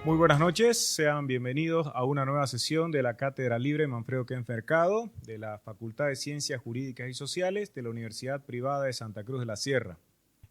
Muy buenas noches, sean bienvenidos a una nueva sesión de la Cátedra Libre Manfredo Kempf Mercado de la Facultad de Ciencias Jurídicas y Sociales de la Universidad Privada de Santa Cruz de la Sierra.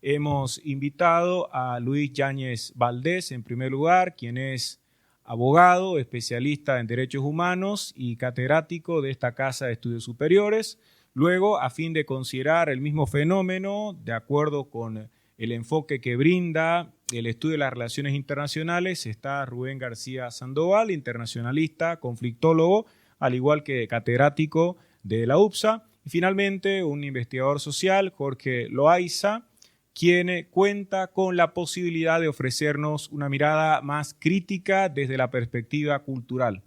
Hemos invitado a Luis Yáñez Valdés, en primer lugar, quien es abogado, especialista en derechos humanos y catedrático de esta Casa de Estudios Superiores. Luego, a fin de considerar el mismo fenómeno, de acuerdo con el enfoque que brinda el estudio de las relaciones internacionales, está Rubén García Sandoval, internacionalista, conflictólogo, al igual que catedrático de la UPSA. Y finalmente, un investigador social, Jorge Loaiza, quien cuenta con la posibilidad de ofrecernos una mirada más crítica desde la perspectiva cultural.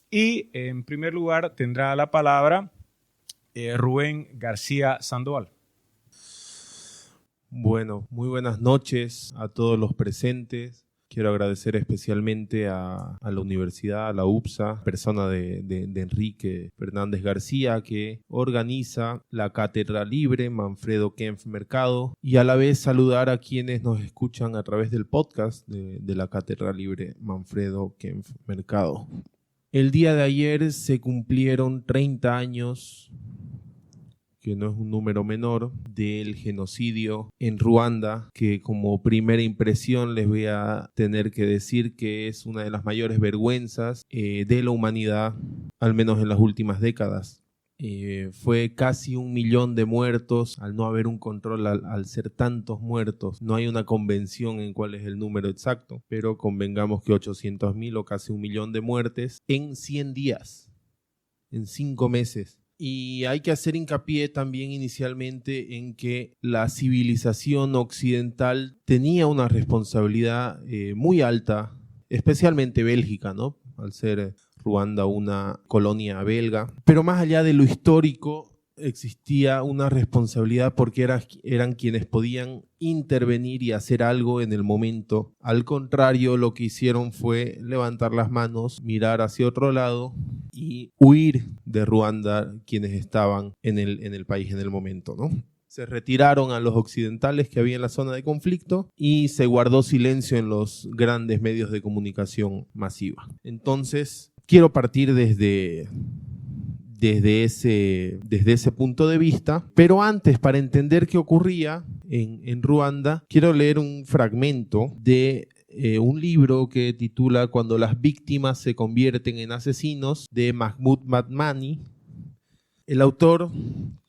Y, en primer lugar, tendrá la palabra Rubén García Sandoval. Bueno, muy buenas noches a todos los presentes. Quiero agradecer especialmente a la universidad, a la UPSA, persona de Enrique Fernández García, que organiza la Cátedra Libre Manfredo Kempf Mercado, y a la vez saludar a quienes nos escuchan a través del podcast de la Cátedra Libre Manfredo Kempf Mercado. El día de ayer se cumplieron 30 años, que no es un número menor, del genocidio en Ruanda, que como primera impresión les voy a tener que decir que es una de las mayores vergüenzas de la humanidad, al menos en las últimas décadas. Fue casi 1 millón de muertos. Al no haber un control, al ser tantos muertos, no hay una convención en cuál es el número exacto, pero convengamos que 800.000 o casi 1 millón de muertes en 100 días, en 5 meses. Y hay que hacer hincapié también inicialmente en que la civilización occidental tenía una responsabilidad muy alta, especialmente Bélgica, ¿no? Al ser Ruanda una colonia belga. Pero más allá de lo histórico, existía una responsabilidad porque eran quienes podían intervenir y hacer algo en el momento. Al contrario, lo que hicieron fue levantar las manos, mirar hacia otro lado y huir de Ruanda quienes estaban en el país en el momento, ¿no? Se retiraron a los occidentales que había en la zona de conflicto y se guardó silencio en los grandes medios de comunicación masiva. Entonces, quiero partir desde ese punto de vista, pero antes, para entender qué ocurría en Ruanda, quiero leer un fragmento de un libro que titula Cuando las víctimas se convierten en asesinos, de Mahmoud Madmani. El autor,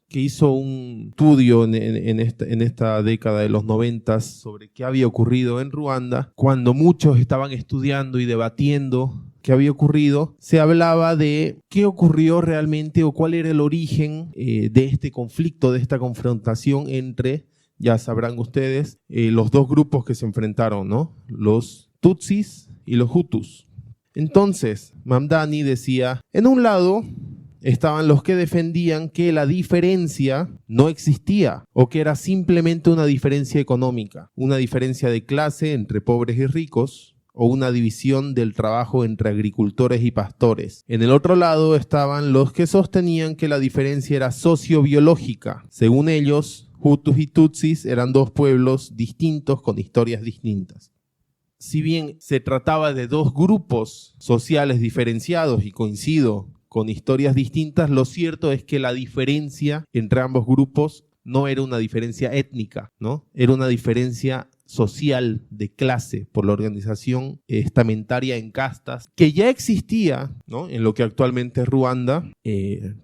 que hizo un estudio en esta década de los 90 sobre qué había ocurrido en Ruanda, cuando muchos estaban estudiando y debatiendo qué había ocurrido, se hablaba de qué ocurrió realmente o cuál era el origen de este conflicto, de esta confrontación entre, ya sabrán ustedes, los dos grupos que se enfrentaron, ¿no? Los Tutsis y los Hutus. Entonces, Mamdani decía, en un lado estaban los que defendían que la diferencia no existía o que era simplemente una diferencia económica, una diferencia de clase entre pobres y ricos, o una división del trabajo entre agricultores y pastores. En el otro lado estaban los que sostenían que la diferencia era sociobiológica. Según ellos, Hutus y Tutsis eran dos pueblos distintos con historias distintas. Si bien se trataba de dos grupos sociales diferenciados, y coincido, con historias distintas, lo cierto es que la diferencia entre ambos grupos no era una diferencia étnica, ¿no? Era una diferencia social, de clase, por la organización estamentaria en castas, que ya existía, ¿no?, en lo que actualmente es Ruanda,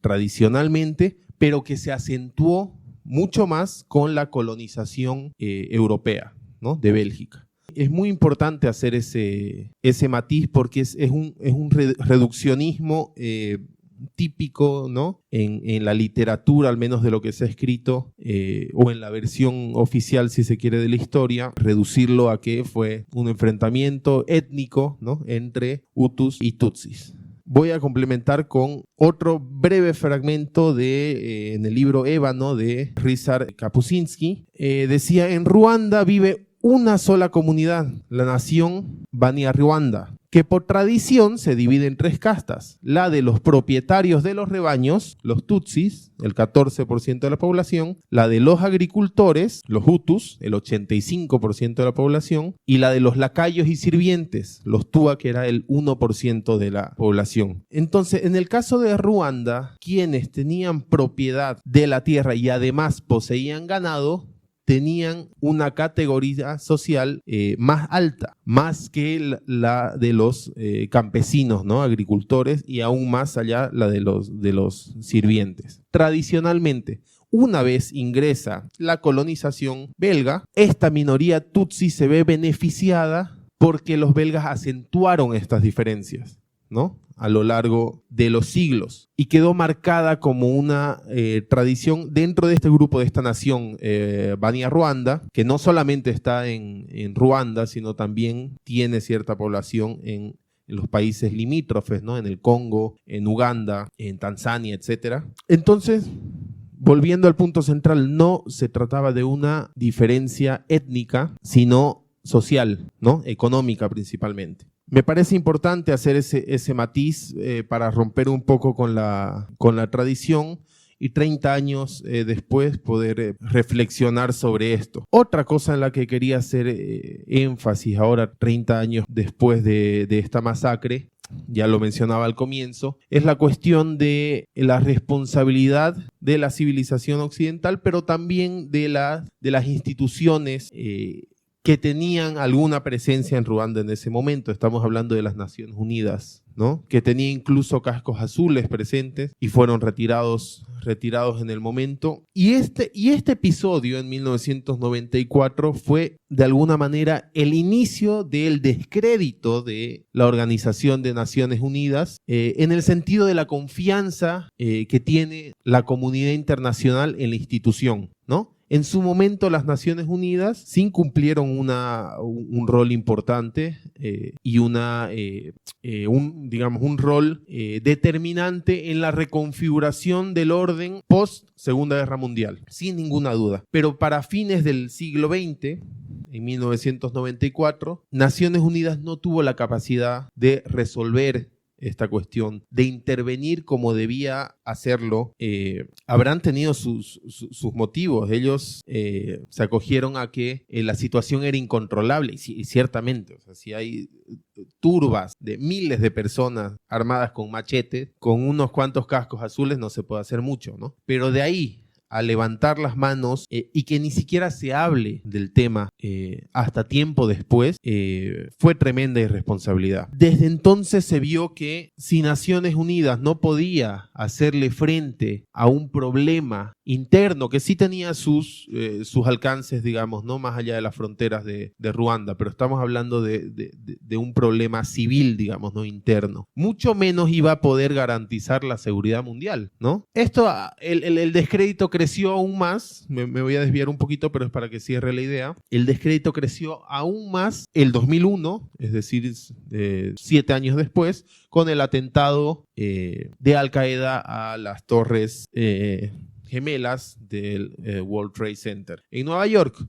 tradicionalmente, pero que se acentuó mucho más con la colonización europea, ¿no?, de Bélgica. Es muy importante hacer ese matiz porque es un reduccionismo típico, ¿no?, en la literatura, al menos de lo que se ha escrito, o en la versión oficial, si se quiere, de la historia, reducirlo a que fue un enfrentamiento étnico, ¿no?, entre Hutus y Tutsis. Voy a complementar con otro breve fragmento en el libro Ébano de Ryszard Kapuscinski. Decía, en Ruanda vive una sola comunidad, la nación Banyarwanda, que por tradición se divide en 3 castas. La de los propietarios de los rebaños, los Tutsis, el 14% de la población, la de los agricultores, los Hutus, el 85% de la población, y la de los lacayos y sirvientes, los Tua, que era el 1% de la población. Entonces, en el caso de Ruanda, quienes tenían propiedad de la tierra y además poseían ganado, tenían una categoría social más alta, más que la de los campesinos, ¿no? Agricultores, y aún más allá la de los sirvientes. Tradicionalmente, una vez ingresa la colonización belga, esta minoría tutsi se ve beneficiada porque los belgas acentuaron estas diferencias, ¿no?, a lo largo de los siglos, y quedó marcada como una tradición dentro de este grupo, de esta nación, Banyarwanda, que no solamente está en Ruanda, sino también tiene cierta población en los países limítrofes, ¿no?, en el Congo, en Uganda, en Tanzania, etc. Entonces, volviendo al punto central, no se trataba de una diferencia étnica, sino social, ¿no?, económica principalmente. Me parece importante hacer ese matiz para romper un poco con la tradición y 30 años después poder reflexionar sobre esto. Otra cosa en la que quería hacer énfasis ahora, 30 años después de esta masacre, ya lo mencionaba al comienzo, es la cuestión de la responsabilidad de la civilización occidental, pero también de las instituciones que tenían alguna presencia en Ruanda en ese momento. Estamos hablando de las Naciones Unidas, ¿no?, que tenía incluso cascos azules presentes y fueron retirados en el momento. Y este episodio en 1994 fue de alguna manera el inicio del descrédito de la Organización de Naciones Unidas en el sentido de la confianza que tiene la comunidad internacional en la institución, ¿no? En su momento las Naciones Unidas sí cumplieron un rol importante y un rol determinante en la reconfiguración del orden post Segunda Guerra Mundial, sin ninguna duda. Pero para fines del siglo XX, en 1994, Naciones Unidas no tuvo la capacidad de resolver esta cuestión, de intervenir como debía hacerlo. Habrán tenido sus motivos. Ellos se acogieron a que la situación era incontrolable, y ciertamente, o sea, si hay turbas de miles de personas armadas con machetes, con unos cuantos cascos azules no se puede hacer mucho, ¿no? Pero de ahí a levantar las manos y que ni siquiera se hable del tema hasta tiempo después, fue tremenda irresponsabilidad. Desde entonces se vio que si Naciones Unidas no podía hacerle frente a un problema interno que sí tenía sus alcances, digamos, no más allá de las fronteras de Ruanda, pero estamos hablando de un problema civil, digamos, no interno, mucho menos iba a poder garantizar la seguridad mundial, ¿no? Esto, el descrédito creció aún más, me voy a desviar un poquito, pero es para que cierre la idea. El descrédito creció aún más el 2001, es decir, 7 años después, con el atentado de Al Qaeda a las torres gemelas del World Trade Center en Nueva York.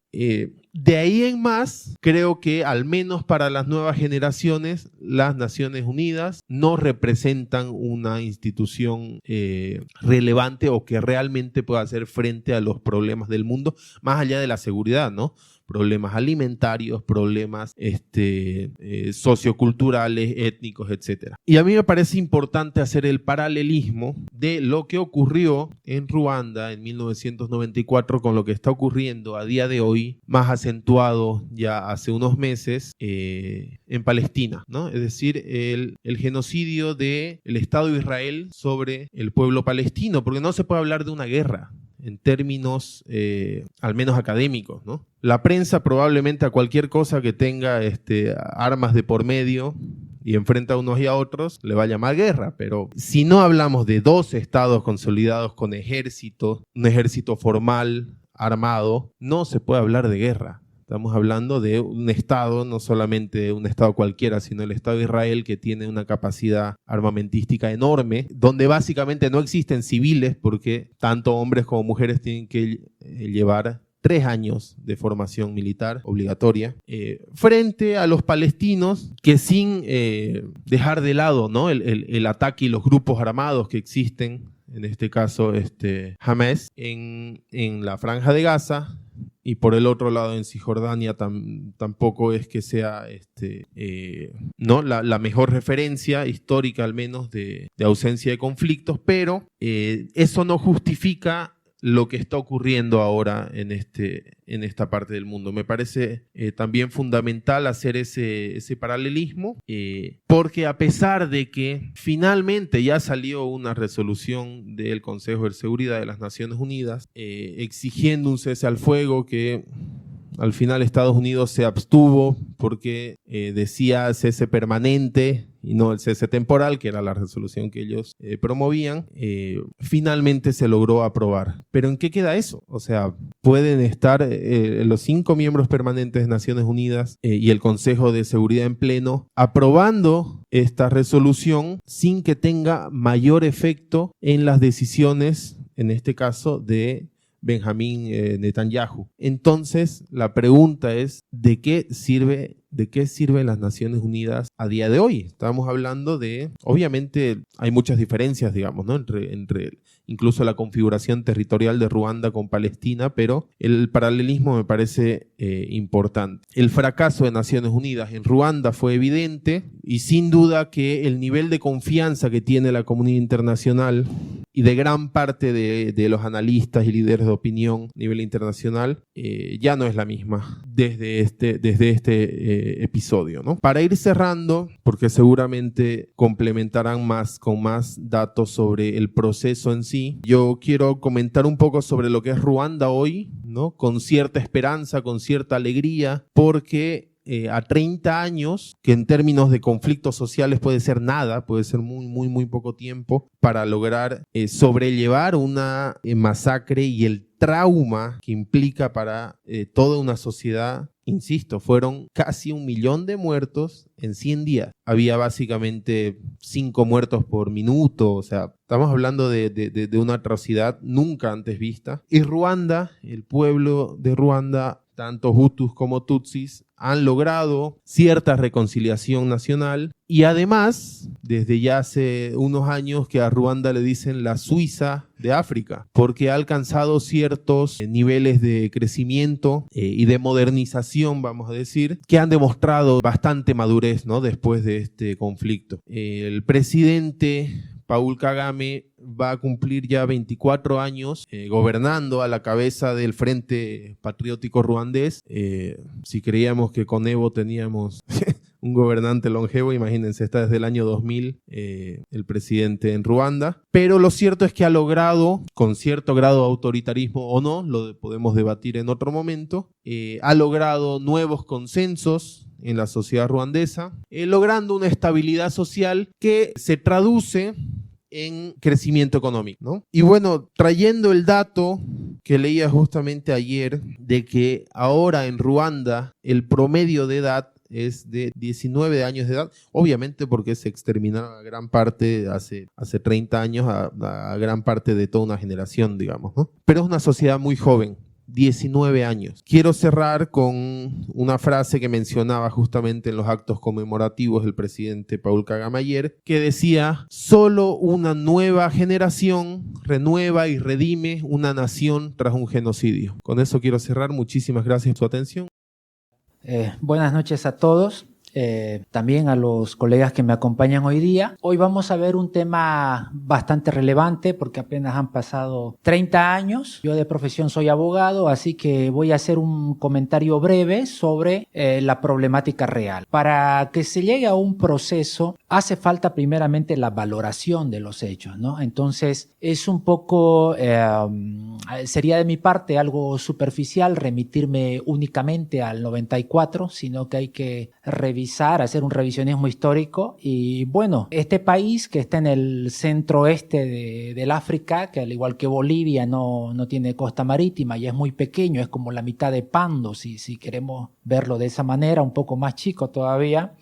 De ahí en más, creo que al menos para las nuevas generaciones, las Naciones Unidas no representan una institución relevante o que realmente pueda hacer frente a los problemas del mundo, más allá de la seguridad, ¿no? Problemas alimentarios, problemas socioculturales, étnicos, etc. Y a mí me parece importante hacer el paralelismo de lo que ocurrió en Ruanda en 1994 con lo que está ocurriendo a día de hoy, más acentuado ya hace unos meses, en Palestina, ¿no? Es decir, el genocidio del Estado de Israel sobre el pueblo palestino, porque no se puede hablar de una guerra en términos al menos académicos, ¿no? La prensa probablemente a cualquier cosa que tenga armas de por medio y enfrenta a unos y a otros le va a llamar guerra, pero si no hablamos de 2 estados consolidados con ejército, un ejército formal, armado, no se puede hablar de guerra. Estamos hablando de un Estado, no solamente un Estado cualquiera, sino el Estado de Israel, que tiene una capacidad armamentística enorme, donde básicamente no existen civiles porque tanto hombres como mujeres tienen que llevar 3 años de formación militar obligatoria, frente a los palestinos que sin dejar de lado, ¿no?, el ataque y los grupos armados que existen, en este caso Hamas, en la Franja de Gaza, y por el otro lado en Cisjordania tampoco es que sea ¿no?, la mejor referencia histórica, al menos de ausencia de conflictos, pero eso no justifica lo que está ocurriendo ahora en esta parte del mundo. Me parece también fundamental hacer ese paralelismo, porque a pesar de que finalmente ya salió una resolución del Consejo de Seguridad de las Naciones Unidas exigiendo un cese al fuego, que al final Estados Unidos se abstuvo porque decía cese permanente y no el cese temporal, que era la resolución que ellos promovían, finalmente se logró aprobar. ¿Pero en qué queda eso? O sea, pueden estar los 5 miembros permanentes de Naciones Unidas y el Consejo de Seguridad en pleno aprobando esta resolución sin que tenga mayor efecto en las decisiones, en este caso, de Benjamín Netanyahu. Entonces, la pregunta es, ¿de qué sirven las Naciones Unidas a día de hoy? Estamos hablando de, obviamente hay muchas diferencias, digamos, ¿no?, entre incluso la configuración territorial de Ruanda con Palestina, pero el paralelismo me parece importante. El fracaso de Naciones Unidas en Ruanda fue evidente, y sin duda que el nivel de confianza que tiene la comunidad internacional y de gran parte de los analistas y líderes de opinión a nivel internacional ya no es la misma desde este episodio, ¿no? Para ir cerrando, porque seguramente complementarán con más datos sobre el proceso en sí, yo quiero comentar un poco sobre lo que es Ruanda hoy, ¿no?, con cierta esperanza, con cierta alegría, porque a 30 años, que en términos de conflictos sociales puede ser nada, puede ser muy, muy, muy poco tiempo para lograr sobrellevar una masacre y el trauma que implica para toda una sociedad. Insisto, fueron casi 1 millón de muertos en 100 días. Había básicamente 5 muertos por minuto, o sea, estamos hablando de una atrocidad nunca antes vista. Y Ruanda, el pueblo de Ruanda, tanto Hutus como Tutsis, han logrado cierta reconciliación nacional, y además, desde ya hace unos años que a Ruanda le dicen la Suiza de África, porque ha alcanzado ciertos niveles de crecimiento y de modernización, vamos a decir, que han demostrado bastante madurez, ¿no?, después de este conflicto. El presidente Paul Kagame va a cumplir ya 24 años gobernando a la cabeza del Frente Patriótico Ruandés. Si creíamos que con Evo teníamos un gobernante longevo, imagínense, está desde el año 2000 el presidente en Ruanda. Pero lo cierto es que ha logrado, con cierto grado de autoritarismo o no, lo podemos debatir en otro momento, ha logrado nuevos consensos en la sociedad ruandesa, logrando una estabilidad social que se traduce en crecimiento económico, ¿no? Y bueno, trayendo el dato que leía justamente ayer de que ahora en Ruanda el promedio de edad es de 19 años de edad, obviamente porque se exterminaron a gran parte, hace 30 años, a gran parte de toda una generación, digamos, ¿no? Pero es una sociedad muy joven. 19 años. Quiero cerrar con una frase que mencionaba justamente en los actos conmemorativos del presidente Paul Kagame ayer, que decía: solo una nueva generación renueva y redime una nación tras un genocidio. Con eso quiero cerrar. Muchísimas gracias por su atención. Buenas noches a todos. También a los colegas que me acompañan hoy día. Hoy vamos a ver un tema bastante relevante porque apenas han pasado 30 años. Yo de profesión soy abogado, así que voy a hacer un comentario breve sobre la problemática real. Para que se llegue a un proceso hace falta primeramente la valoración de los hechos, ¿no? Entonces es un poco, sería de mi parte algo superficial remitirme únicamente al 94, sino que hay que hacer un revisionismo histórico. Y bueno, este país que está en el centro oeste del África, que al igual que Bolivia no tiene costa marítima y es muy pequeño, es como la mitad de Pando, si queremos verlo de esa manera, un poco más chico todavía,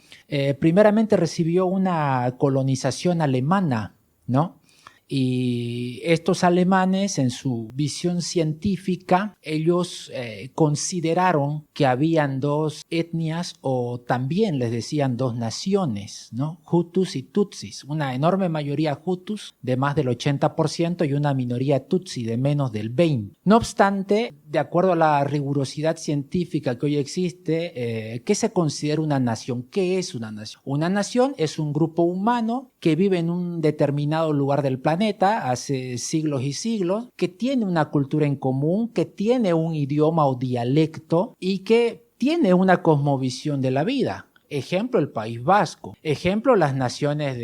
primeramente recibió una colonización alemana, ¿no? Y estos alemanes, en su visión científica, ellos consideraron que habían dos etnias, o también les decían dos naciones, ¿no? Hutus y Tutsis. Una enorme mayoría Hutus de más del 80% y una minoría Tutsi de menos del 20%. No obstante, de acuerdo a la rigurosidad científica que hoy existe, ¿qué se considera una nación? ¿Qué es una nación? Una nación es un grupo humano que vive en un determinado lugar del planeta hace siglos y siglos, que tiene una cultura en común, que tiene un idioma o dialecto y que tiene una cosmovisión de la vida. Ejemplo, el País Vasco. Ejemplo, las naciones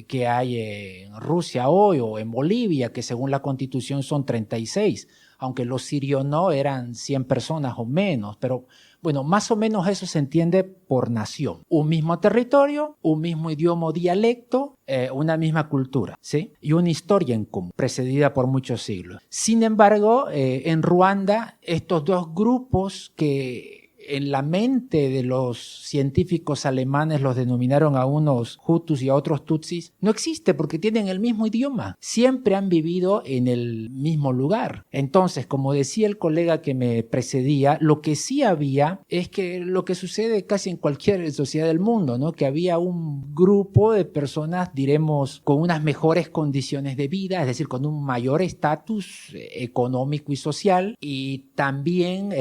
que hay en Rusia hoy o en Bolivia, que según la Constitución son 36, aunque los sirios no eran 100 personas o menos, pero bueno, más o menos eso se entiende por nación. Un mismo territorio, un mismo idioma o dialecto, una misma cultura, ¿sí? Y una historia en común, precedida por muchos siglos. Sin embargo, en Ruanda, estos dos grupos que en la mente de los científicos alemanes los denominaron a unos Hutus y a otros Tutsis, no existe porque tienen el mismo idioma. Siempre han vivido en el mismo lugar. Entonces, como decía el colega que me precedía, lo que sí había es que lo que sucede casi en cualquier sociedad del mundo, ¿no? Que había un grupo de personas, diremos, con unas mejores condiciones de vida, es decir, con un mayor estatus económico y social, y también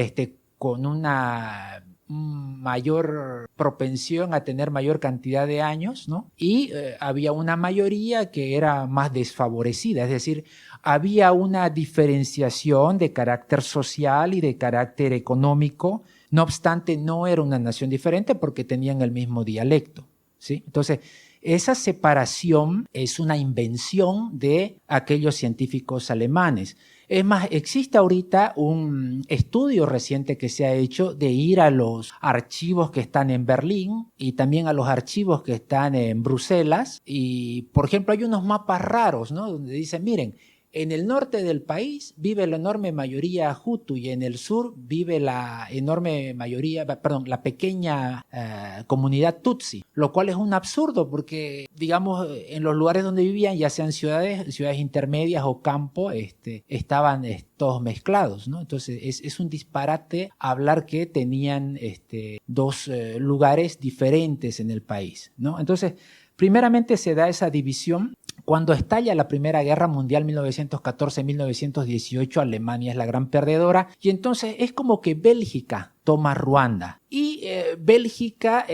con una mayor propensión a tener mayor cantidad de años, ¿no? Y había una mayoría que era más desfavorecida, es decir, había una diferenciación de carácter social y de carácter económico. No obstante, no era una nación diferente porque tenían el mismo dialecto, ¿sí? Entonces, esa separación es una invención de aquellos científicos alemanes. Es más, existe ahorita un estudio reciente que se ha hecho de ir a los archivos que están en Berlín y también a los archivos que están en Bruselas. Y, por ejemplo, hay unos mapas raros, ¿no? Donde dicen, miren, en el norte del país vive la enorme mayoría Hutu y en el sur vive la pequeña comunidad Tutsi, lo cual es un absurdo porque, digamos, en los lugares donde vivían, ya sean ciudades intermedias o campo, estaban todos mezclados, ¿no? Entonces es un disparate hablar que tenían dos lugares diferentes en el país, ¿no? Entonces, primeramente se da esa división. Cuando estalla la Primera Guerra Mundial 1914-1918, Alemania es la gran perdedora y entonces es como que Bélgica toma Ruanda y Bélgica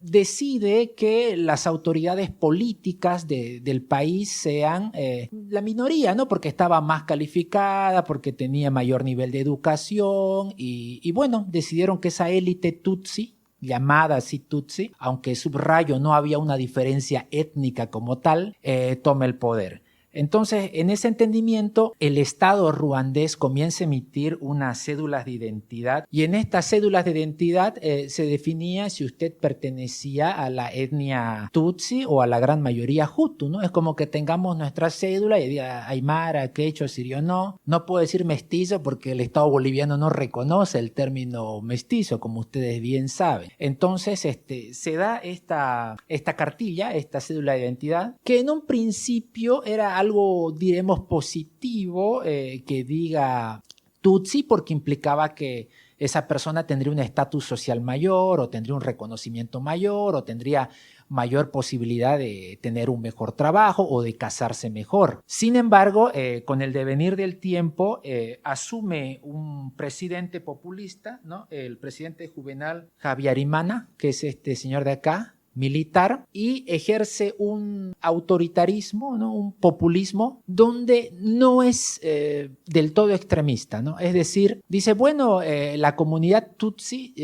decide que las autoridades políticas del país sean la minoría, ¿no? Porque estaba más calificada, porque tenía mayor nivel de educación y bueno, decidieron que esa élite Tutsi, llamada así Tutsi, aunque subrayo no había una diferencia étnica como tal, toma el poder. Entonces, en ese entendimiento, el Estado ruandés comienza a emitir unas cédulas de identidad y en estas cédulas de identidad se definía si usted pertenecía a la etnia Tutsi o a la gran mayoría Hutu, ¿no? Es como que tengamos nuestra cédula y diga Aymara, Quechua, Sirio, no puedo decir mestizo porque el Estado boliviano no reconoce el término mestizo, como ustedes bien saben. Entonces, se da esta cartilla, esta cédula de identidad, que en un principio era algo, diremos, positivo, que diga Tutsi, porque implicaba que esa persona tendría un estatus social mayor o tendría un reconocimiento mayor o tendría mayor posibilidad de tener un mejor trabajo o de casarse mejor. Sin embargo, con el devenir del tiempo, asume un presidente populista, ¿no? El presidente Juvenal Habyarimana, que es este señor de acá, militar, y ejerce un autoritarismo, ¿no? Un populismo donde no es del todo extremista, ¿no? Es decir, dice, bueno, la comunidad Tutsi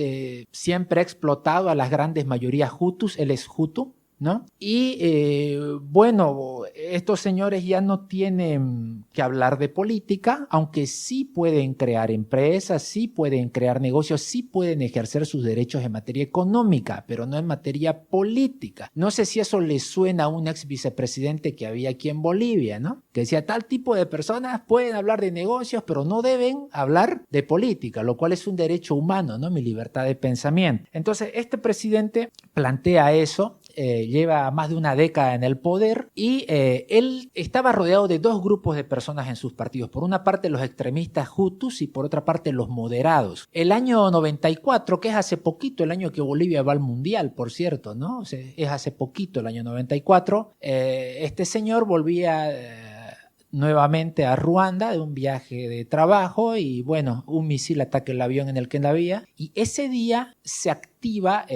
siempre ha explotado a las grandes mayorías Hutus, él es Hutu, ¿no? Y bueno, estos señores ya no tienen que hablar de política, aunque sí pueden crear empresas, sí pueden crear negocios, sí pueden ejercer sus derechos en materia económica, pero no en materia política. No sé si eso le suena a un ex vicepresidente que había aquí en Bolivia, ¿no? Que decía, tal tipo de personas pueden hablar de negocios, pero no deben hablar de política, lo cual es un derecho humano, ¿no? Mi libertad de pensamiento. Entonces, este presidente plantea eso. lleva más de una década en el poder y él estaba rodeado de dos grupos de personas en sus partidos. Por una parte los extremistas hutus y por otra parte los moderados. El año 94, que es hace poquito, el año que Bolivia va al Mundial, por cierto, ¿no? O sea, es hace poquito, el año 94, este señor volvía nuevamente a Ruanda de un viaje de trabajo y bueno, un misil ataca el avión en el que él había y ese día se activa,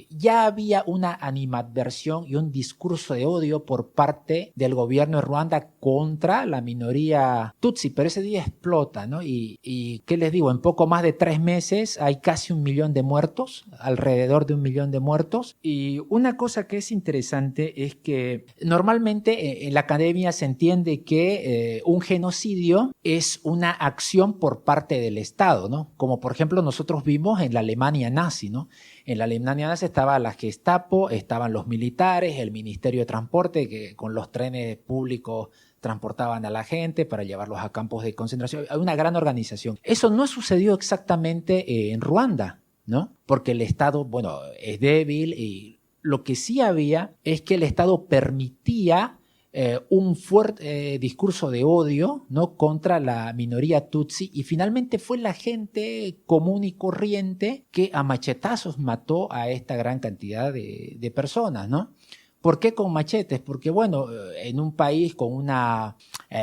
ya había una animadversión y un discurso de odio por parte del gobierno de Ruanda contra la minoría Tutsi, pero ese día explota, ¿no? Y ¿qué les digo? En poco más de 3 meses hay casi 1 millón de muertos, alrededor de 1 millón de muertos. Y una cosa que es interesante es que normalmente en la academia se entiende que un genocidio es una acción por parte del Estado, ¿no? Como por ejemplo nosotros vimos en la Alemania nazi, ¿no? En la Alemania nazi estaba la Gestapo, estaban los militares, el Ministerio de Transporte, que con los trenes públicos transportaban a la gente para llevarlos a campos de concentración. Hay una gran organización. Eso no sucedió exactamente en Ruanda, ¿no? Porque el Estado, bueno, es débil y lo que sí había es que el Estado permitía un fuerte discurso de odio, ¿no? Contra la minoría Tutsi y finalmente fue la gente común y corriente que a machetazos mató a esta gran cantidad de personas, ¿no? ¿Por qué con machetes? Porque, bueno, en un país con una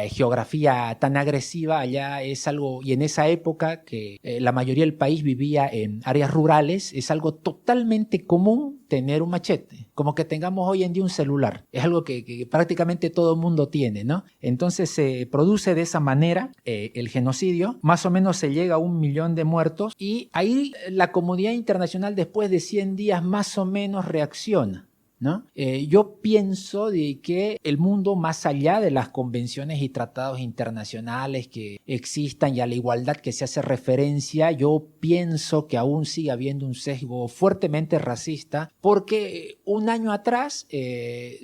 geografía tan agresiva, allá es algo, y en esa época que la mayoría del país vivía en áreas rurales, es algo totalmente común tener un machete. Como que tengamos hoy en día un celular. Es algo que prácticamente todo el mundo tiene, ¿no? Entonces se produce de esa manera el genocidio. Más o menos se llega a 1 millón de muertos y ahí la comunidad internacional después de 100 días más o menos reacciona, ¿no? Yo pienso de que el mundo, más allá de las convenciones y tratados internacionales que existan y a la igualdad que se hace referencia, yo pienso que aún sigue habiendo un sesgo fuertemente racista porque un año atrás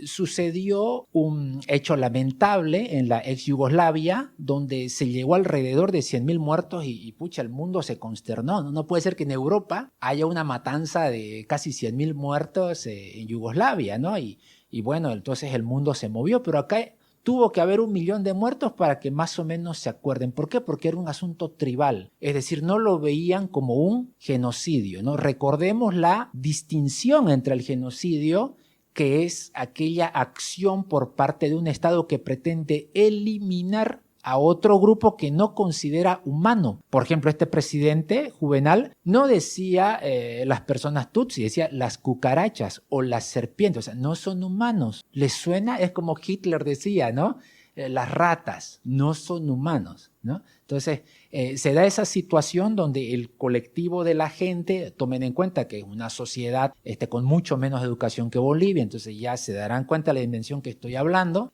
sucedió un hecho lamentable en la ex Yugoslavia donde se llegó alrededor de 100.000 muertos y pucha, el mundo se consternó. No puede ser que en Europa haya una matanza de casi 100.000 muertos en Yugoslavia, ¿no? Y bueno, entonces el mundo se movió, pero acá tuvo que haber 1 millón de muertos para que más o menos se acuerden. ¿Por qué? Porque era un asunto tribal, es decir, no lo veían como un genocidio, ¿no? Recordemos la distinción entre el genocidio, que es aquella acción por parte de un Estado que pretende eliminar a otro grupo que no considera humano. Por ejemplo, este presidente, Juvenal, no decía las personas tutsi, decía las cucarachas o las serpientes, o sea, no son humanos. ¿Les suena? Es como Hitler decía, ¿no? Las ratas no son humanos, ¿no? Entonces, se da esa situación donde el colectivo de la gente, tomen en cuenta que es una sociedad con mucho menos educación que Bolivia, entonces ya se darán cuenta de la dimensión que estoy hablando,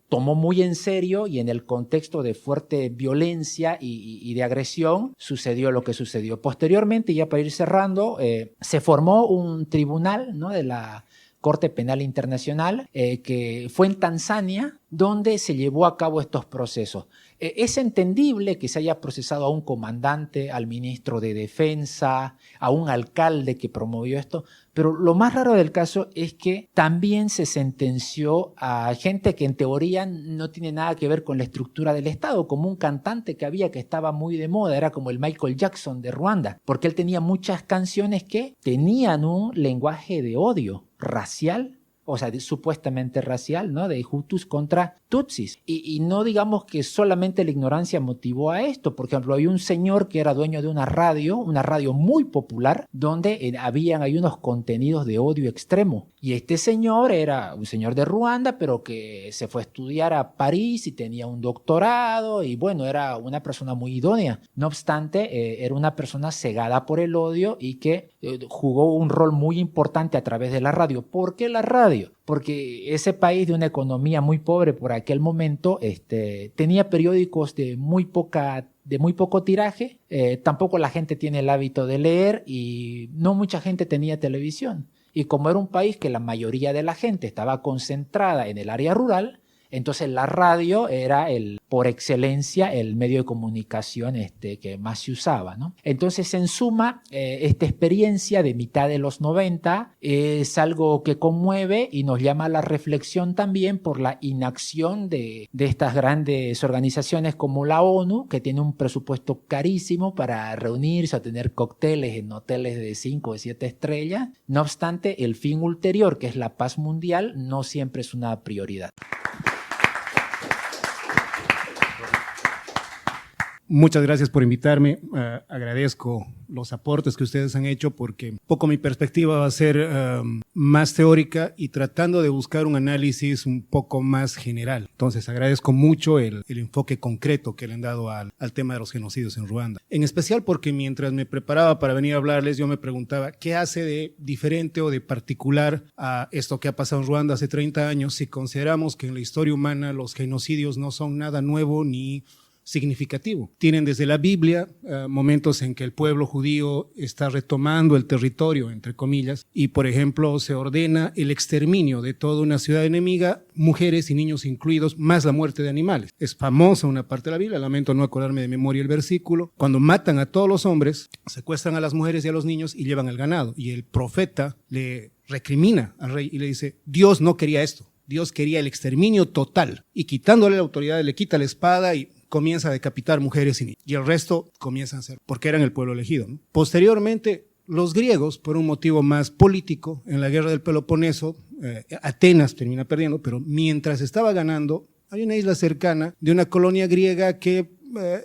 tomó muy en serio y en el contexto de fuerte violencia y de agresión sucedió lo que sucedió. Posteriormente, ya para ir cerrando, se formó un tribunal, ¿no? De la Corte Penal Internacional, que fue en Tanzania, donde se llevó a cabo estos procesos. Es entendible que se haya procesado a un comandante, al ministro de Defensa, a un alcalde que promovió esto, pero lo más raro del caso es que también se sentenció a gente que en teoría no tiene nada que ver con la estructura del Estado, como un cantante que había que estaba muy de moda, era como el Michael Jackson de Ruanda, porque él tenía muchas canciones que tenían un lenguaje de odio racial, o sea, supuestamente racial, ¿no? De Hutus contra Tutsis. Y no digamos que solamente la ignorancia motivó a esto. Por ejemplo, hay un señor que era dueño de una radio muy popular, donde hay unos contenidos de odio extremo. Y este señor era un señor de Ruanda, pero que se fue a estudiar a París y tenía un doctorado y bueno, era una persona muy idónea. No obstante, era una persona cegada por el odio y que jugó un rol muy importante a través de la radio. ¿Por qué la radio? Porque ese país de una economía muy pobre por aquel momento tenía periódicos de muy poco tiraje, tampoco la gente tiene el hábito de leer y no mucha gente tenía televisión. Y como era un país que la mayoría de la gente estaba concentrada en el área rural, Entonces la radio era por excelencia el medio de comunicación que más se usaba, ¿no? Entonces, en suma, esta experiencia de mitad de los 90 es algo que conmueve y nos llama a la reflexión también por la inacción de estas grandes organizaciones como la ONU, que tiene un presupuesto carísimo para reunirse o tener cócteles en hoteles de 5 o 7 estrellas. No obstante, el fin ulterior, que es la paz mundial, no siempre es una prioridad. Muchas gracias por invitarme. Agradezco los aportes que ustedes han hecho porque un poco mi perspectiva va a ser más teórica y tratando de buscar un análisis un poco más general. Entonces agradezco mucho el enfoque concreto que le han dado al tema de los genocidios en Ruanda. En especial porque mientras me preparaba para venir a hablarles, yo me preguntaba qué hace de diferente o de particular a esto que ha pasado en Ruanda hace 30 años si consideramos que en la historia humana los genocidios no son nada nuevo ni significativo. Tienen desde la Biblia momentos en que el pueblo judío está retomando el territorio, entre comillas, y por ejemplo se ordena el exterminio de toda una ciudad enemiga, mujeres y niños incluidos, más la muerte de animales. Es famosa una parte de la Biblia, lamento no acordarme de memoria el versículo, cuando matan a todos los hombres, secuestran a las mujeres y a los niños y llevan el ganado, y el profeta le recrimina al rey y le dice, Dios no quería esto, Dios quería el exterminio total, y quitándole la autoridad le quita la espada y comienza a decapitar mujeres y niños. Y el resto comienzan a ser, porque eran el pueblo elegido, ¿no? Posteriormente, los griegos, por un motivo más político, en la guerra del Peloponeso, Atenas termina perdiendo, pero mientras estaba ganando, hay una isla cercana de una colonia griega que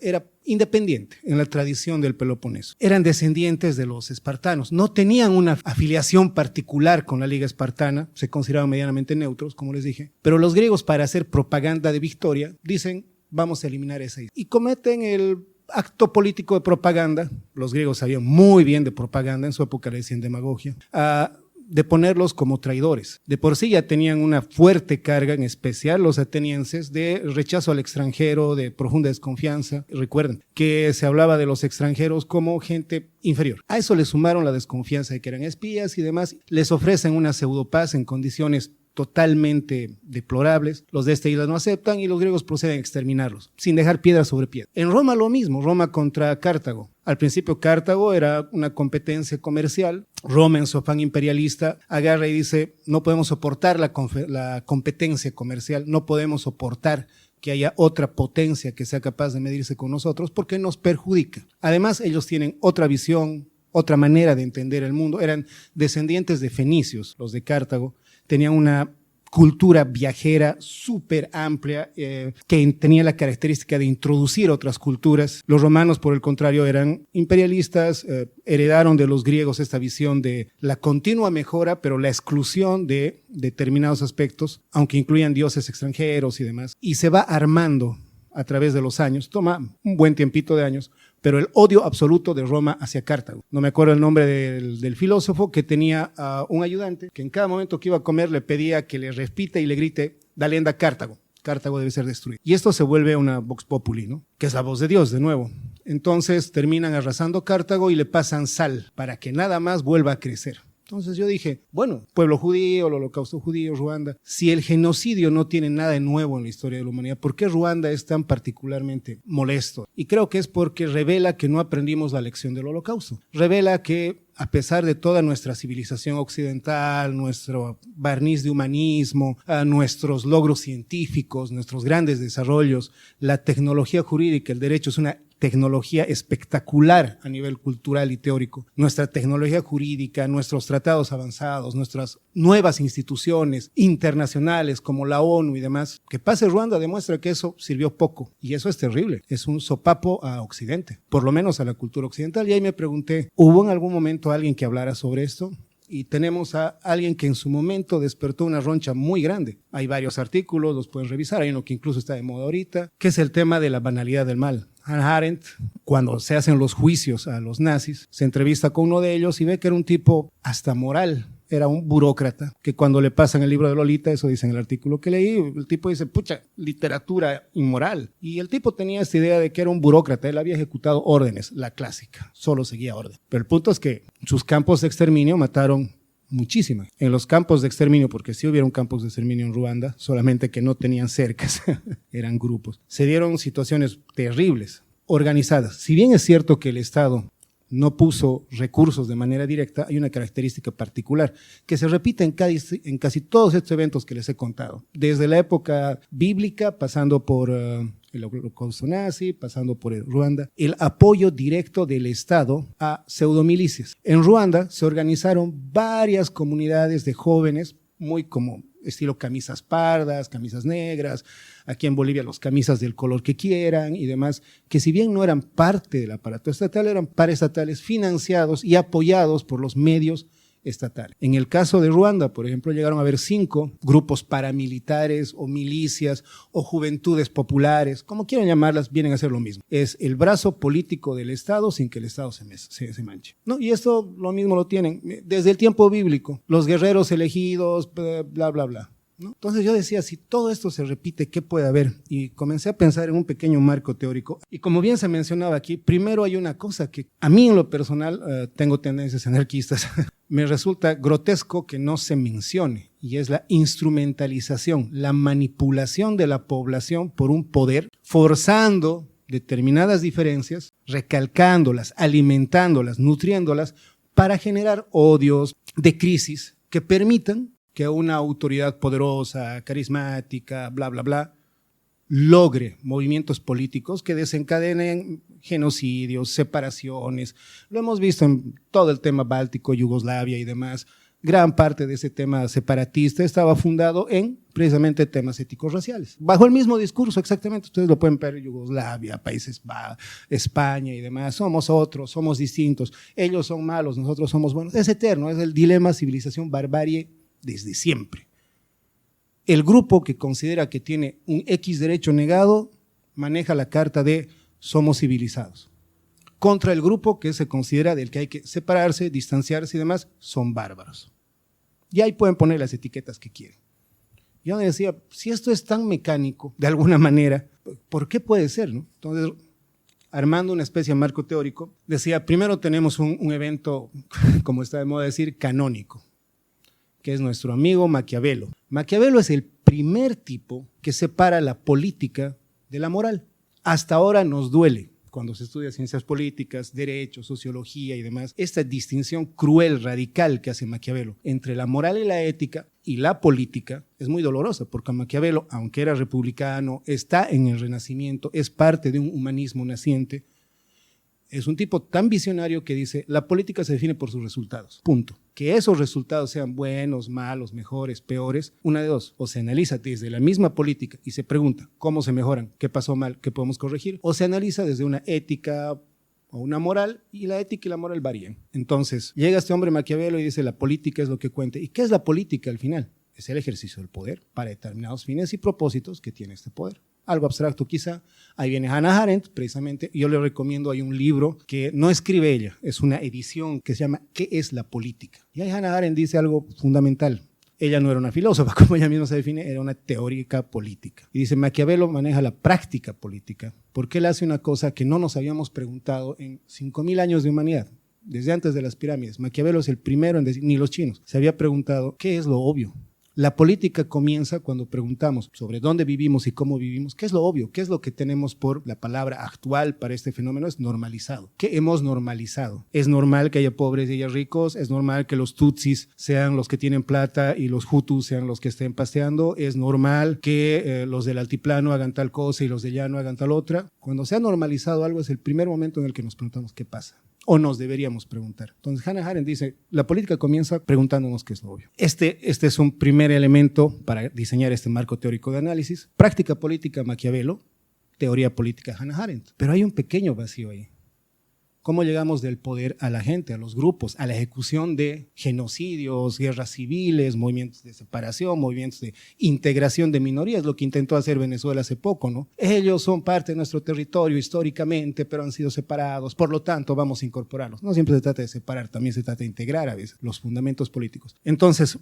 era independiente en la tradición del Peloponeso. Eran descendientes de los espartanos. No tenían una afiliación particular con la Liga Espartana, se consideraban medianamente neutros, como les dije, pero los griegos, para hacer propaganda de victoria, dicen, vamos a eliminar esa isla. Y cometen el acto político de propaganda, los griegos sabían muy bien de propaganda, en su época le decían demagogia, de ponerlos como traidores. De por sí ya tenían una fuerte carga, en especial los atenienses, de rechazo al extranjero, de profunda desconfianza. Recuerden que se hablaba de los extranjeros como gente inferior. A eso le sumaron la desconfianza de que eran espías y demás. Les ofrecen una pseudopaz en condiciones totalmente deplorables. Los de esta isla no aceptan y los griegos proceden a exterminarlos, sin dejar piedra sobre piedra. En Roma lo mismo, Roma contra Cartago. Al principio Cartago era una competencia comercial. Roma, en su afán imperialista, agarra y dice, no podemos soportar la competencia comercial, no podemos soportar que haya otra potencia que sea capaz de medirse con nosotros porque nos perjudica. Además, ellos tienen otra visión, otra manera de entender el mundo. Eran descendientes de fenicios, los de Cartago. Tenían una cultura viajera súper amplia que tenía la característica de introducir otras culturas. Los romanos, por el contrario, eran imperialistas, heredaron de los griegos esta visión de la continua mejora, pero la exclusión de determinados aspectos, aunque incluían dioses extranjeros y demás. Y se va armando a través de los años, toma un buen tiempito de años, pero el odio absoluto de Roma hacia Cartago. No me acuerdo el nombre del filósofo que tenía un ayudante que en cada momento que iba a comer le pedía que le repita y le grite, dale enda Cartago. Cartago debe ser destruido. Y esto se vuelve una vox populi, ¿no? Que es la voz de Dios, de nuevo. Entonces terminan arrasando Cartago y le pasan sal para que nada más vuelva a crecer. Entonces yo dije, bueno, pueblo judío, el holocausto judío, Ruanda, si el genocidio no tiene nada de nuevo en la historia de la humanidad, ¿por qué Ruanda es tan particularmente molesto? Y creo que es porque revela que no aprendimos la lección del holocausto. Revela que a pesar de toda nuestra civilización occidental, nuestro barniz de humanismo, nuestros logros científicos, nuestros grandes desarrollos, la tecnología jurídica, el derecho es una tecnología espectacular a nivel cultural y teórico. Nuestra tecnología jurídica, nuestros tratados avanzados, nuestras nuevas instituciones internacionales como la ONU y demás. Que pase Ruanda demuestra que eso sirvió poco y eso es terrible. Es un sopapo a Occidente, por lo menos a la cultura occidental. Y ahí me pregunté, ¿hubo en algún momento alguien que hablara sobre esto? Y tenemos a alguien que en su momento despertó una roncha muy grande. Hay varios artículos, los pueden revisar, hay uno que incluso está de moda ahorita, que es el tema de la banalidad del mal. Hannah Arendt, cuando se hacen los juicios a los nazis, se entrevista con uno de ellos y ve que era un tipo hasta moral, era un burócrata, que cuando le pasan el libro de Lolita, eso dice en el artículo que leí, el tipo dice, pucha, literatura inmoral. Y el tipo tenía esta idea de que era un burócrata, él había ejecutado órdenes, la clásica, solo seguía orden. Pero el punto es que sus campos de exterminio mataron muchísima. En los campos de exterminio, porque sí hubieron campos de exterminio en Ruanda, solamente que no tenían cercas, eran grupos. Se dieron situaciones terribles, organizadas. Si bien es cierto que el Estado no puso recursos de manera directa, hay una característica particular que se repite en casi todos estos eventos que les he contado. Desde la época bíblica, pasando por el holocausto nazi, pasando por Ruanda, el apoyo directo del Estado a pseudomilicias. En Ruanda se organizaron varias comunidades de jóvenes, muy como estilo camisas pardas, camisas negras, aquí en Bolivia los camisas del color que quieran y demás, que si bien no eran parte del aparato estatal, eran paraestatales financiados y apoyados por los medios estatal. En el caso de Ruanda, por ejemplo, llegaron a haber 5 grupos paramilitares o milicias o juventudes populares, como quieran llamarlas, vienen a ser lo mismo. Es el brazo político del Estado sin que el Estado se manche, ¿no? Y esto lo mismo lo tienen desde el tiempo bíblico, los guerreros elegidos, bla, bla, bla, ¿no? Entonces yo decía, si todo esto se repite, ¿qué puede haber? Y comencé a pensar en un pequeño marco teórico. Y como bien se mencionaba aquí, primero hay una cosa que a mí en lo personal, tengo tendencias anarquistas, me resulta grotesco que no se mencione, y es la instrumentalización, la manipulación de la población por un poder, forzando determinadas diferencias, recalcándolas, alimentándolas, nutriéndolas, para generar odios de crisis que permitan que una autoridad poderosa, carismática, bla, bla, bla, logre movimientos políticos que desencadenen genocidios, separaciones. Lo hemos visto en todo el tema báltico, Yugoslavia y demás. Gran parte de ese tema separatista estaba fundado en precisamente temas éticos raciales. Bajo el mismo discurso, exactamente, ustedes lo pueden ver en Yugoslavia, Países Bajos, España y demás. Somos otros, somos distintos. Ellos son malos, nosotros somos buenos. Es eterno, es el dilema civilización-barbarie desde siempre. El grupo que considera que tiene un X derecho negado maneja la carta de somos civilizados. Contra el grupo que se considera del que hay que separarse, distanciarse y demás, son bárbaros. Y ahí pueden poner las etiquetas que quieren. Yo me decía, si esto es tan mecánico, de alguna manera, ¿por qué puede ser, no? Entonces, armando una especie de marco teórico, decía, primero tenemos un evento, como está de moda decir, canónico, que es nuestro amigo Maquiavelo. Maquiavelo es el primer tipo que separa la política de la moral. Hasta ahora nos duele, cuando se estudia ciencias políticas, derecho, sociología y demás, esta distinción cruel, radical que hace Maquiavelo entre la moral y la ética y la política es muy dolorosa, porque Maquiavelo, aunque era republicano, está en el Renacimiento, es parte de un humanismo naciente. Es un tipo tan visionario que dice, la política se define por sus resultados, punto. Que esos resultados sean buenos, malos, mejores, peores, una de dos, o se analiza desde la misma política y se pregunta cómo se mejoran, qué pasó mal, qué podemos corregir, o se analiza desde una ética o una moral, y la ética y la moral varían. Entonces, llega este hombre Maquiavelo y dice, la política es lo que cuenta. ¿Y qué es la política al final? Es el ejercicio del poder para determinados fines y propósitos que tiene este poder. Algo abstracto quizá. Ahí viene Hannah Arendt, precisamente. Yo le recomiendo, hay un libro que no escribe ella, es una edición que se llama ¿Qué es la política? Y ahí Hannah Arendt dice algo fundamental. Ella no era una filósofa, como ella misma se define, era una teórica política. Y dice, Maquiavelo maneja la práctica política, porque él hace una cosa que no nos habíamos preguntado en 5.000 años de humanidad, desde antes de las pirámides. Maquiavelo es el primero en decir, ni los chinos, se había preguntado, ¿qué es lo obvio? La política comienza cuando preguntamos sobre dónde vivimos y cómo vivimos. ¿Qué es lo obvio? ¿Qué es lo que tenemos por la palabra actual para este fenómeno? Es normalizado. ¿Qué hemos normalizado? ¿Es normal que haya pobres y haya ricos? ¿Es normal que los tutsis sean los que tienen plata y los hutus sean los que estén paseando? ¿Es normal que los del altiplano hagan tal cosa y los del llano hagan tal otra? Cuando se ha normalizado algo es el primer momento en el que nos preguntamos qué pasa. O nos deberíamos preguntar. Entonces Hannah Arendt dice, la política comienza preguntándonos qué es lo obvio. Este es un primer elemento para diseñar este marco teórico de análisis. Práctica política Maquiavelo, teoría política Hannah Arendt. Pero hay un pequeño vacío ahí. ¿Cómo llegamos del poder a la gente, a los grupos, a la ejecución de genocidios, guerras civiles, movimientos de separación, movimientos de integración de minorías, lo que intentó hacer Venezuela hace poco, ¿no? Ellos son parte de nuestro territorio históricamente, pero han sido separados, por lo tanto vamos a incorporarlos. No siempre se trata de separar, también se trata de integrar a veces los fundamentos políticos. Entonces,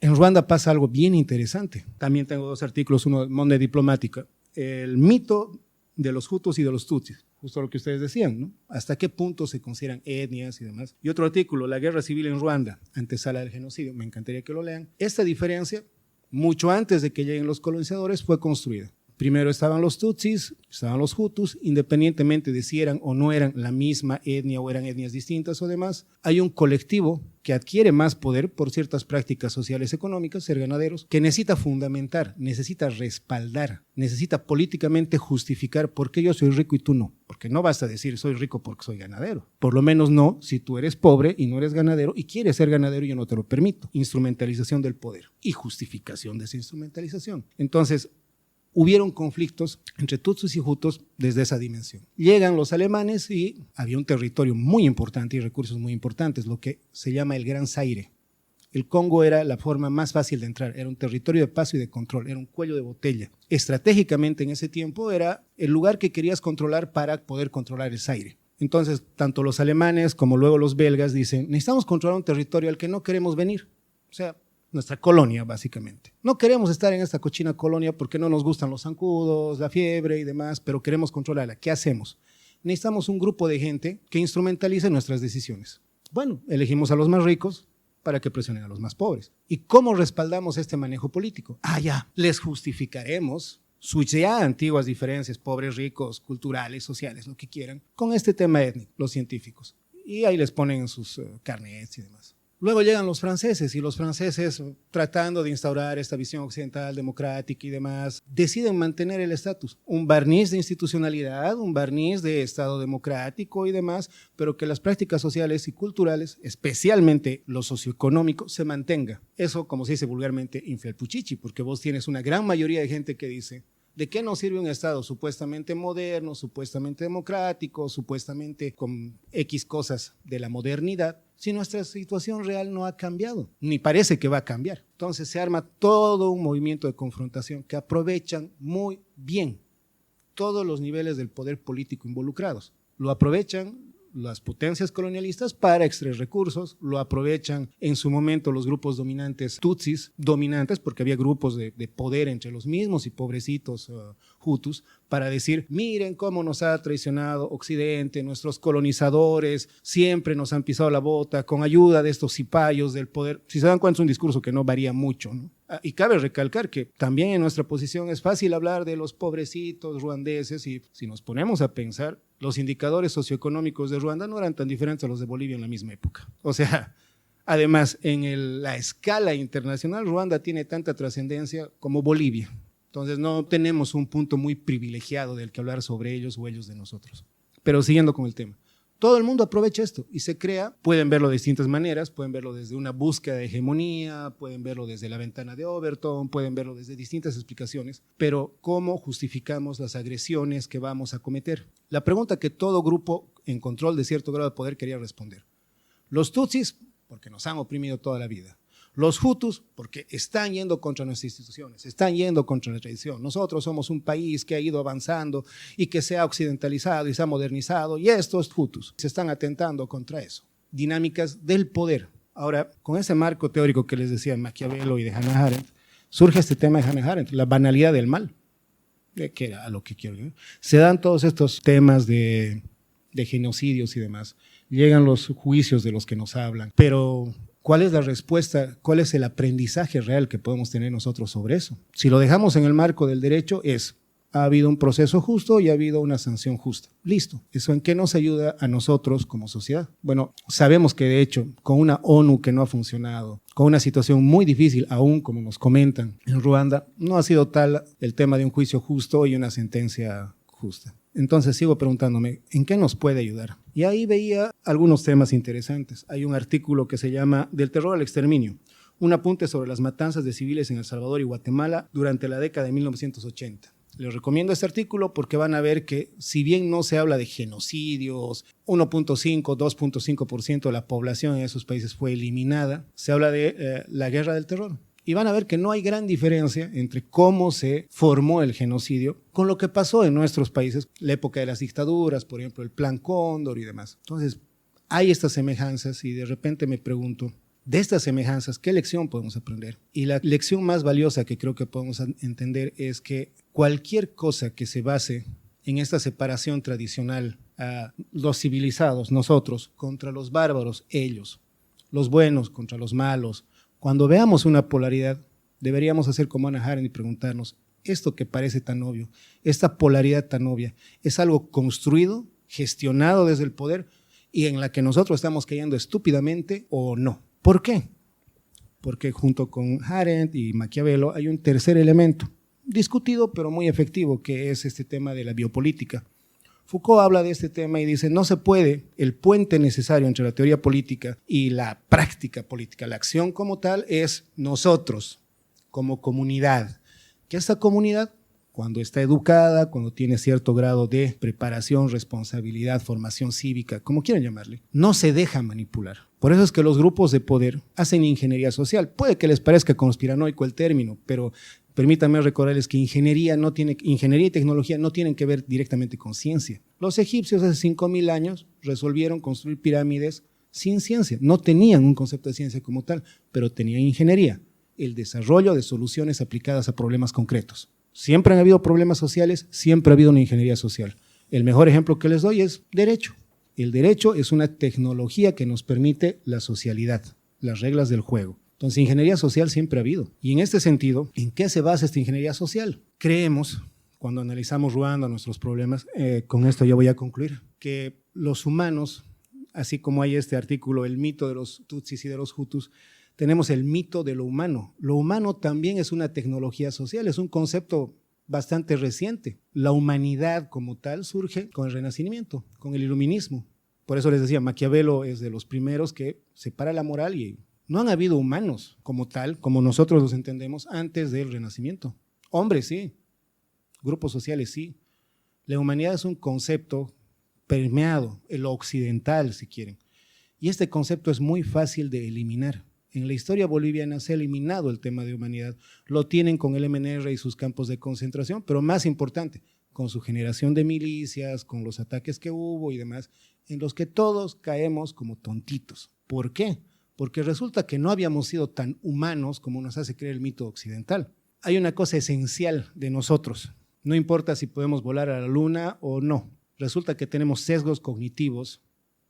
en Ruanda pasa algo bien interesante. También tengo 2 artículos, uno de Monde Diplomática, el mito de los hutus y de los tutsis. justo lo que ustedes decían, ¿no? ¿Hasta qué punto se consideran etnias y demás? Y otro artículo, La guerra civil en Ruanda, antesala del genocidio, me encantaría que lo lean. Esta diferencia, mucho antes de que lleguen los colonizadores, fue construida. Primero estaban los Tutsis, estaban los Hutus, independientemente de si eran o no eran la misma etnia o eran etnias distintas o demás, hay un colectivo que adquiere más poder por ciertas prácticas sociales económicas, ser ganaderos, que necesita fundamentar, necesita respaldar, necesita políticamente justificar por qué yo soy rico y tú no. Porque no basta decir soy rico porque soy ganadero. Por lo menos no si tú eres pobre y no eres ganadero y quieres ser ganadero y yo no te lo permito. Instrumentalización del poder y justificación de esa instrumentalización. Entonces, hubieron conflictos entre Tutsis y Hutus desde esa dimensión. Llegan los alemanes y había un territorio muy importante y recursos muy importantes, lo que se llama el Gran Zaire. El Congo era la forma más fácil de entrar, era un territorio de paso y de control, era un cuello de botella. Estratégicamente en ese tiempo era el lugar que querías controlar para poder controlar el Zaire. Entonces, tanto los alemanes como luego los belgas dicen, necesitamos controlar un territorio al que no queremos venir. O sea, nuestra colonia, básicamente. No queremos estar en esta cochina colonia porque no nos gustan los zancudos, la fiebre y demás, pero queremos controlarla. ¿Qué hacemos? Necesitamos un grupo de gente que instrumentalice nuestras decisiones. Bueno, elegimos a los más ricos para que presionen a los más pobres. ¿Y cómo respaldamos este manejo político? Ya, les justificaremos sus ya antiguas diferencias, pobres, ricos, culturales, sociales, lo que quieran, con este tema étnico, los científicos. Y ahí les ponen sus carnets y demás. Luego llegan los franceses y los franceses, tratando de instaurar esta visión occidental, democrática y demás, deciden mantener el estatus, un barniz de institucionalidad, un barniz de Estado democrático y demás, pero que las prácticas sociales y culturales, especialmente lo socioeconómico, se mantenga. Eso, como se dice vulgarmente, infla el puchichi, porque vos tienes una gran mayoría de gente que dice, ¿de qué nos sirve un Estado supuestamente moderno, supuestamente democrático, supuestamente con X cosas de la modernidad, si nuestra situación real no ha cambiado, ni parece que va a cambiar? Entonces se arma todo un movimiento de confrontación que aprovechan muy bien todos los niveles del poder político involucrados. Lo aprovechan las potencias colonialistas para extraer recursos, lo aprovechan en su momento los grupos dominantes Tutsis, dominantes porque había grupos de poder entre los mismos y pobrecitos Hutus, para decir, miren cómo nos ha traicionado Occidente, nuestros colonizadores siempre nos han pisado la bota con ayuda de estos cipayos del poder. Si se dan cuenta, es un discurso que no varía mucho, ¿no? Y cabe recalcar que también en nuestra posición es fácil hablar de los pobrecitos ruandeses y si nos ponemos a pensar, los indicadores socioeconómicos de Ruanda no eran tan diferentes a los de Bolivia en la misma época. O sea, además, en la escala internacional, Ruanda tiene tanta trascendencia como Bolivia. Entonces no tenemos un punto muy privilegiado del que hablar sobre ellos o ellos de nosotros. Pero siguiendo con el tema. Todo el mundo aprovecha esto y se crea, pueden verlo de distintas maneras, pueden verlo desde una búsqueda de hegemonía, pueden verlo desde la ventana de Overton, pueden verlo desde distintas explicaciones, pero ¿cómo justificamos las agresiones que vamos a cometer? La pregunta que todo grupo en control de cierto grado de poder quería responder. Los Tutsis, porque nos han oprimido toda la vida. Los Hutus, porque están yendo contra nuestras instituciones, están yendo contra la tradición. Nosotros somos un país que ha ido avanzando y que se ha occidentalizado y se ha modernizado, y estos Hutus se están atentando contra eso. Dinámicas del poder. Ahora, con ese marco teórico que les decía Maquiavelo y de Hannah Arendt, surge este tema de Hannah Arendt, la banalidad del mal, que era a lo que quiero. Se dan todos estos temas de genocidios y demás. Llegan los juicios de los que nos hablan, pero ¿cuál es la respuesta? ¿Cuál es el aprendizaje real que podemos tener nosotros sobre eso? Si lo dejamos en el marco del derecho ha habido un proceso justo y ha habido una sanción justa. Listo. ¿Eso en qué nos ayuda a nosotros como sociedad? Bueno, sabemos que de hecho con una ONU que no ha funcionado, con una situación muy difícil, aún como nos comentan en Ruanda, no ha sido tal el tema de un juicio justo y una sentencia justa. Entonces sigo preguntándome, ¿en qué nos puede ayudar? Y ahí veía algunos temas interesantes. Hay un artículo que se llama Del terror al exterminio, un apunte sobre las matanzas de civiles en El Salvador y Guatemala durante la década de 1980. Les recomiendo este artículo porque van a ver que si bien no se habla de genocidios, 1.5, 2.5% de la población en esos países fue eliminada, se habla de la guerra del terror. Y van a ver que no hay gran diferencia entre cómo se formó el genocidio con lo que pasó en nuestros países, la época de las dictaduras, por ejemplo, el Plan Cóndor y demás. Entonces, hay estas semejanzas y de repente me pregunto, de estas semejanzas, ¿qué lección podemos aprender? Y la lección más valiosa que creo que podemos entender es que cualquier cosa que se base en esta separación tradicional, los civilizados, nosotros, contra los bárbaros, ellos, los buenos contra los malos. Cuando veamos una polaridad, deberíamos hacer como Hannah Arendt y preguntarnos, esto que parece tan obvio, esta polaridad tan obvia, ¿es algo construido, gestionado desde el poder y en la que nosotros estamos cayendo estúpidamente o no? ¿Por qué? Porque junto con Arendt y Maquiavelo hay un tercer elemento, discutido pero muy efectivo, que es este tema de la biopolítica. Foucault habla de este tema y dice, no se puede, el puente necesario entre la teoría política y la práctica política, la acción como tal, es nosotros, como comunidad. Que esta comunidad, cuando está educada, cuando tiene cierto grado de preparación, responsabilidad, formación cívica, como quieran llamarle, no se deja manipular. Por eso es que los grupos de poder hacen ingeniería social. Puede que les parezca conspiranoico el término, pero permítanme recordarles que ingeniería y tecnología no tienen que ver directamente con ciencia. Los egipcios hace 5.000 años resolvieron construir pirámides sin ciencia. No tenían un concepto de ciencia como tal, pero tenían ingeniería, el desarrollo de soluciones aplicadas a problemas concretos. Siempre han habido problemas sociales, siempre ha habido una ingeniería social. El mejor ejemplo que les doy es derecho. El derecho es una tecnología que nos permite la socialidad, las reglas del juego. Entonces, ingeniería social siempre ha habido. Y en este sentido, ¿en qué se basa esta ingeniería social? Creemos, cuando analizamos Ruanda, nuestros problemas, con esto ya voy a concluir, que los humanos, así como hay este artículo, el mito de los Tutsis y de los Hutus, tenemos el mito de lo humano. Lo humano también es una tecnología social, es un concepto bastante reciente. La humanidad como tal surge con el Renacimiento, con el Iluminismo. Por eso les decía, Maquiavelo es de los primeros que separa la moral y no han habido humanos como tal, como nosotros los entendemos, antes del Renacimiento. Hombres sí, grupos sociales sí. La humanidad es un concepto permeado, el occidental si quieren. Y este concepto es muy fácil de eliminar. En la historia boliviana se ha eliminado el tema de humanidad. Lo tienen con el MNR y sus campos de concentración, pero más importante, con su generación de milicias, con los ataques que hubo y demás, en los que todos caemos como tontitos. ¿Por qué? Porque resulta que no habíamos sido tan humanos como nos hace creer el mito occidental. Hay una cosa esencial de nosotros, no importa si podemos volar a la luna o no, resulta que tenemos sesgos cognitivos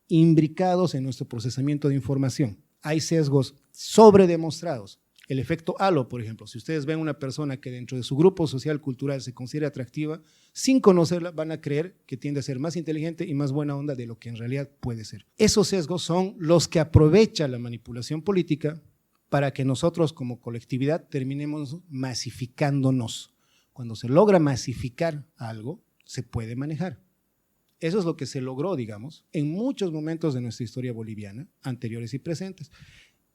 imbricados en nuestro procesamiento de información. Hay sesgos sobredemostrados. El efecto halo, por ejemplo, si ustedes ven una persona que dentro de su grupo social cultural se considera atractiva, sin conocerla van a creer que tiende a ser más inteligente y más buena onda de lo que en realidad puede ser. Esos sesgos son los que aprovecha la manipulación política para que nosotros como colectividad terminemos masificándonos. Cuando se logra masificar algo, se puede manejar. Eso es lo que se logró, digamos, en muchos momentos de nuestra historia boliviana, anteriores y presentes.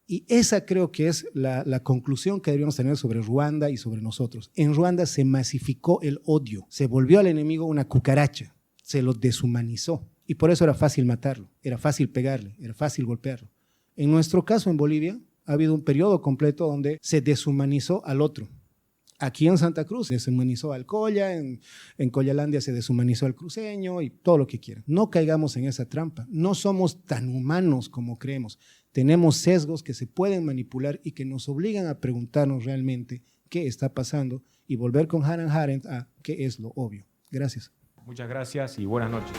Y esa creo que es la conclusión que deberíamos tener sobre Ruanda y sobre nosotros. En Ruanda se masificó el odio, se volvió al enemigo una cucaracha, se lo deshumanizó. Y por eso era fácil matarlo, era fácil pegarle, era fácil golpearlo. En nuestro caso en Bolivia ha habido un periodo completo donde se deshumanizó al otro. Aquí en Santa Cruz se deshumanizó al Colla, en Collalandia se deshumanizó al cruceño y todo lo que quieran. No caigamos en esa trampa, no somos tan humanos como creemos. Tenemos sesgos que se pueden manipular y que nos obligan a preguntarnos realmente qué está pasando y volver con Hannah Arendt a qué es lo obvio. Gracias. Muchas gracias y buenas noches.